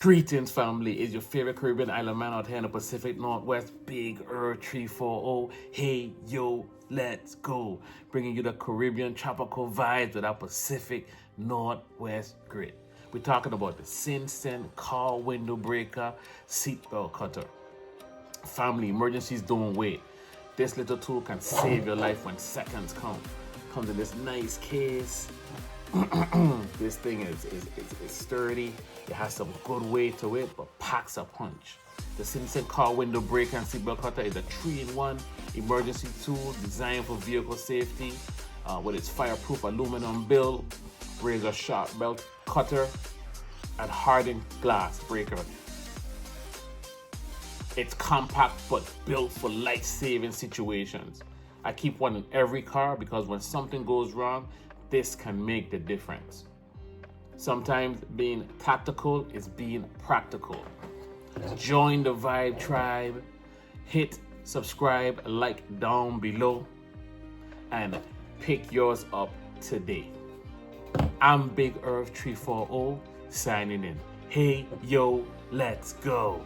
Greetings, family. It's your favorite Caribbean island man out here in the Pacific Northwest, Big 340. Hey, yo, let's go. Bringing you the Caribbean tropical vibes with our Pacific Northwest grit. We're talking about the Sinsen car window breaker seatbelt cutter. Family, emergencies don't wait. This little tool can save your life when seconds count. Comes in this nice case. This thing is sturdy. It has some good weight to it, but packs a punch. The Sinsen car window breaker and seatbelt cutter is a 3-in-1 emergency tool designed for vehicle safety with its fireproof aluminum build, razor sharp belt cutter, and hardened glass breaker. It's compact but built for life-saving situations. I keep one in every car because when something goes wrong, this can make the difference. Sometimes being tactical is being practical. Join the Vibe Tribe. Hit subscribe, like down below, and pick yours up today. I'm Big 340 signing in. Hey, yo, let's go.